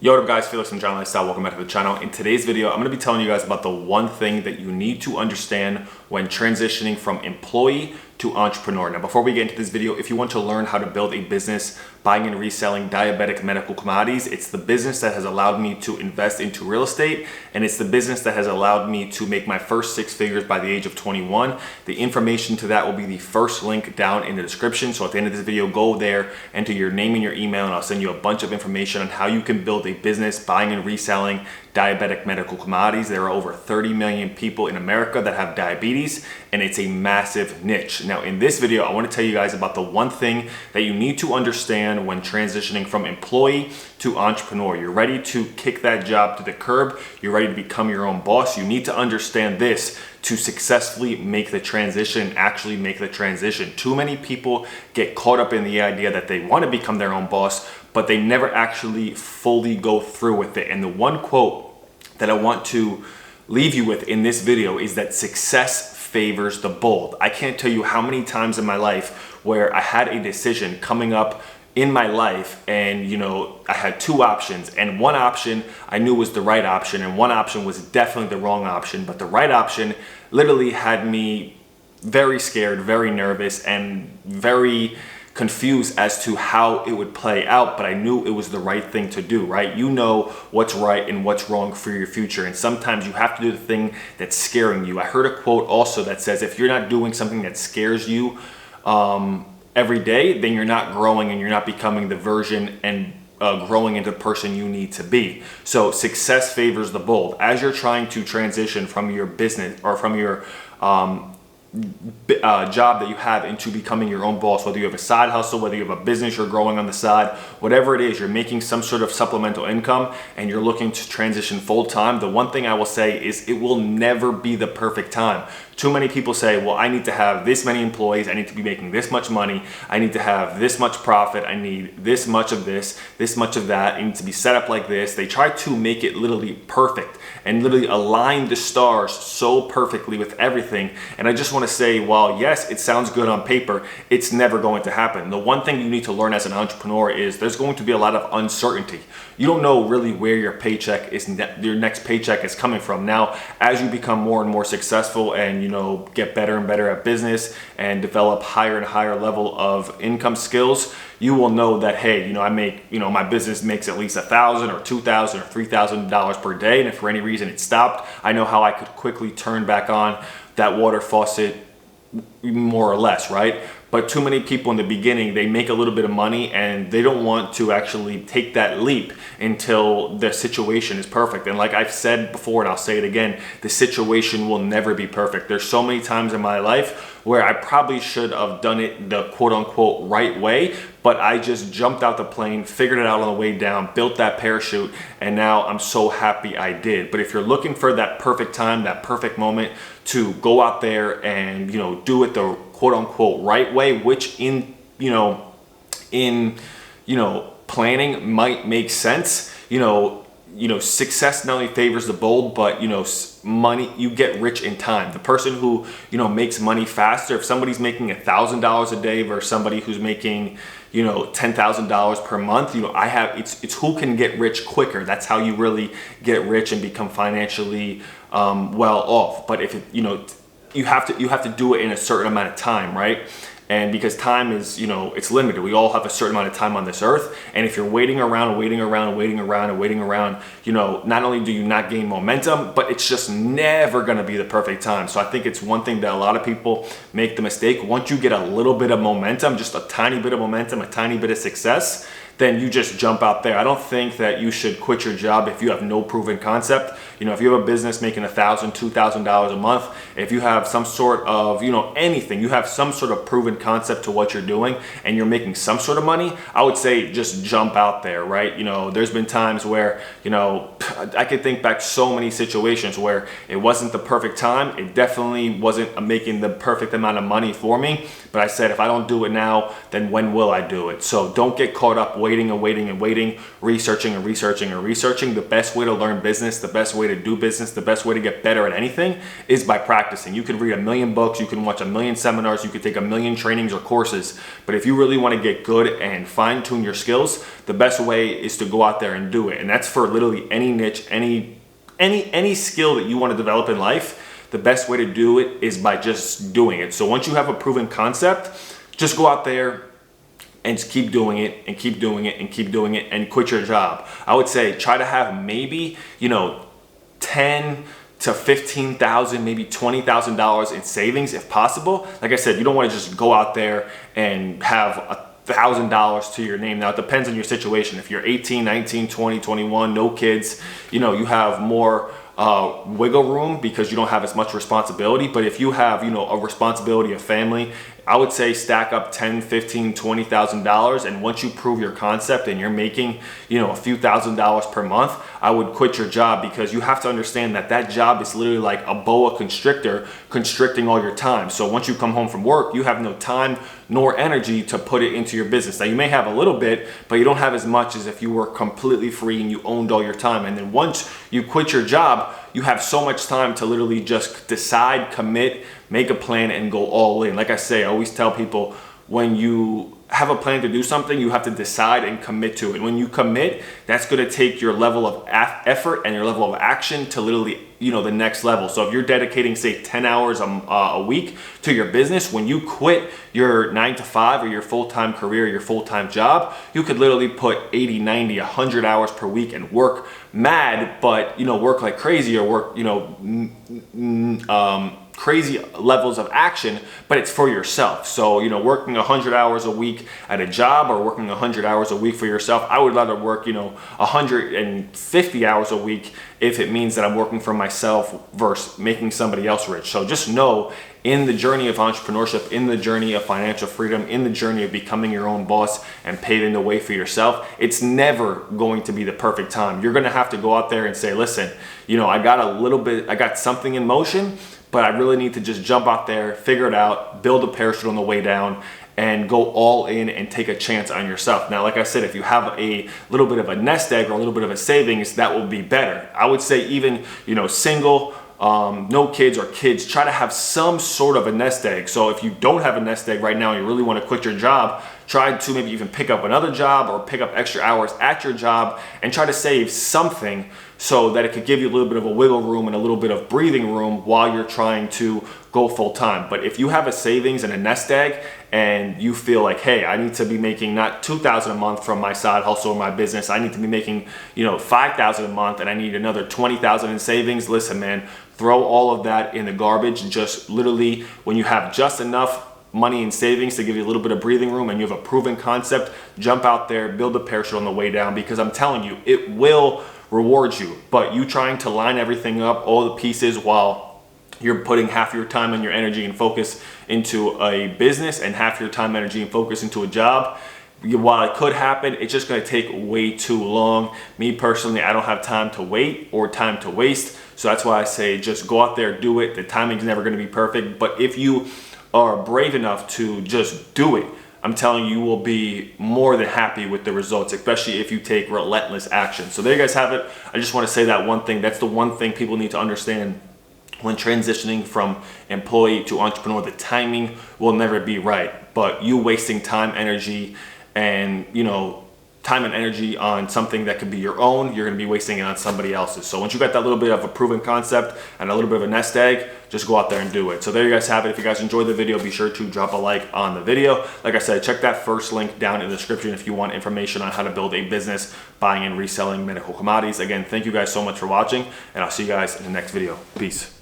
Yo, what up guys, Felix from John Lifestyle. Welcome back to the channel. In today's video, I'm going to be telling you guys about the one thing that you need to understand when transitioning from employee to entrepreneur. Now, before we get into this video, if you want to learn how to build a business buying and reselling diabetic medical commodities, it's the business that has allowed me to invest into real estate, and it's the business that has allowed me to make my first 6 figures by the age of 21. The information to that will be the first link down in the description. So at the end of this video, go there, enter your name and your email, and I'll send you a bunch of information on how you can build a business buying and reselling diabetic medical commodities. There are over 30 million people in America that have diabetes, and it's a massive niche. Now, in this video, I want to tell you guys about the one thing that you need to understand when transitioning from employee to entrepreneur. You're ready to kick that job to the curb. You're ready to become your own boss. You need to understand this to successfully make the transition, actually make the transition. Too many people get caught up in the idea that they want to become their own boss, but they never actually fully go through with it. And the one quote that I want to leave you with in this video is that success favors the bold. I can't tell you how many times in my life where I had a decision coming up in my life, and I had 2 options, and one option I knew was the right option, and one option was definitely the wrong option. But the right option literally had me very scared, very nervous, and very confused as to how it would play out, but I knew it was the right thing to do, right? You know what's right and what's wrong for your future, and sometimes you have to do the thing that's scaring you. I heard a quote also that says, if you're not doing something that scares you every day, then you're not growing and you're not becoming the version and growing into the person you need to be. So success favors the bold. As you're trying to transition from your business or from your job that you have into becoming your own boss, whether you have a side hustle, whether you have a business you're growing on the side, whatever it is, you're making some sort of supplemental income and you're looking to transition full time, the one thing I will say is it will never be the perfect time. Too many people say, well, I need to have this many employees, I need to be making this much money, I need to have this much profit, I need this much of this much of that, I need to be set up like this. They try to make it literally perfect and literally align the stars so perfectly with everything. And I just want to say, while yes, it sounds good on paper, it's never going to happen. The one thing you need to learn as an entrepreneur is there's going to be a lot of uncertainty. You don't know really where your paycheck is, your next paycheck is coming from. Now, as you become more and more successful and get better and better at business and develop higher and higher level of income skills, you will know that, hey, I make, my business makes at least $1,000 or $2,000 or $3,000 per day. And if for any reason it stopped, I know how I could quickly turn back on that water faucet, more or less, right? But too many people in the beginning, they make a little bit of money and they don't want to actually take that leap until the situation is perfect. And like I've said before, and I'll say it again, the situation will never be perfect. There's so many times in my life where I probably should have done it the quote unquote right way, but I just jumped out the plane, figured it out on the way down, built that parachute, and now I'm so happy I did. But if you're looking for that perfect time, that perfect moment to go out there and do it the quote unquote right way, which in planning might make sense, success not only favors the bold, but money, you get rich in time. The person who makes money faster, if somebody's making $1,000 a day versus somebody who's making $10,000 per month, it's who can get rich quicker. That's how you really get rich and become financially well off. But if you have to do it in a certain amount of time, right? And because time is, it's limited. We all have a certain amount of time on this earth. And if you're waiting around, not only do you not gain momentum, but it's just never going to be the perfect time. So I think it's one thing that a lot of people make the mistake. Once you get a little bit of momentum, just a tiny bit of momentum, a tiny bit of success, then you just jump out there. I don't think that you should quit your job if you have no proven concept. If you have a business making $1,000, $2,000 a month, if you have some sort of, anything, you have some sort of proven concept to what you're doing and you're making some sort of money, I would say just jump out there, right? There's been times where, I could think back so many situations where it wasn't the perfect time. It definitely wasn't making the perfect amount of money for me. But I said, if I don't do it now, then when will I do it? So don't get caught up waiting and waiting and waiting, researching and researching and researching. The best way to learn business, the best way to do business, the best way to get better at anything is by practicing. You can read 1,000,000 books, you can watch 1,000,000 seminars, you could take 1,000,000 trainings or courses, but if you really want to get good and fine tune your skills, the best way is to go out there and do it. And that's for literally any niche, any skill that you want to develop in life. The best way to do it is by just doing it. So once you have a proven concept, just go out there and just keep doing it and keep doing it and keep doing it and quit your job. I would say try to have maybe, 10 to 15,000, maybe $20,000 in savings if possible. Like I said, you don't want to just go out there and have $1,000 to your name. Now it depends on your situation. If you're 18, 19, 20, 21, no kids, you have more wiggle room because you don't have as much responsibility. But if you have, a responsibility of family, I would say stack up $10, $15, $20,000. And once you prove your concept and you're making, a few $1,000s per month, I would quit your job, because you have to understand that that job is literally like a boa constrictor constricting all your time. So once you come home from work, you have no time nor energy to put it into your business. Now you may have a little bit, but you don't have as much as if you were completely free and you owned all your time. And then once you quit your job, you have so much time to literally just decide, commit, make a plan, and go all in. Like I say, I always tell people, when you have a plan to do something, you have to decide and commit to it. When you commit, that's going to take your level of effort and your level of action to literally, the next level. So if you're dedicating, say, 10 hours a week to your business, when you quit your 9 to 5 or your full-time career, your full-time job, you could literally put 80, 90, 100 hours per week and work mad, but, work like crazy, or work, crazy levels of action, but it's for yourself. So, working 100 hours a week at a job or working 100 hours a week for yourself, I would rather work, 150 hours a week if it means that I'm working for myself versus making somebody else rich. So just know, in the journey of entrepreneurship, in the journey of financial freedom, in the journey of becoming your own boss and paving the way for yourself, it's never going to be the perfect time. You're going to have to go out there and say, listen, I got something in motion, but I really need to just jump out there, figure it out, build a parachute on the way down, and go all in and take a chance on yourself. Now, like I said, if you have a little bit of a nest egg or a little bit of a savings, that will be better. I would say even, single, no kids or kids, try to have some sort of a nest egg. So if you don't have a nest egg right now and you really want to quit your job, try to maybe even pick up another job or pick up extra hours at your job and try to save something so that it could give you a little bit of a wiggle room and a little bit of breathing room while you're trying to go full time. But if you have a savings and a nest egg and you feel like, hey, I need to be making not $2,000 a month from my side hustle or my business, I need to be making, $5,000 a month, and I need another $20,000 in savings, listen, man, throw all of that in the garbage. Just literally, when you have just enough money in savings to give you a little bit of breathing room and you have a proven concept, jump out there, build a parachute on the way down, because I'm telling you, it will reward you. But you trying to line everything up, all the pieces, while you're putting half your time and your energy and focus into a business and half your time, energy, and focus into a job, while it could happen, it's just going to take way too long. Me personally, I don't have time to wait or time to waste. So that's why I say just go out there, do it. The timing's never going to be perfect, but if you are brave enough to just do it, I'm telling you, you will be more than happy with the results, especially if you take relentless action. So there you guys have it. I just want to say that one thing. That's the one thing people need to understand when transitioning from employee to entrepreneur. The timing will never be right, but you wasting time, energy, and time and energy on something that could be your own, you're going to be wasting it on somebody else's. So once you got that little bit of a proven concept and a little bit of a nest egg, just go out there and do it. So there you guys have it. If you guys enjoyed the video, be sure to drop a like on the video. Like I said, check that first link down in the description if you want information on how to build a business buying and reselling medical commodities. Again, thank you guys so much for watching, and I'll see you guys in the next video. Peace.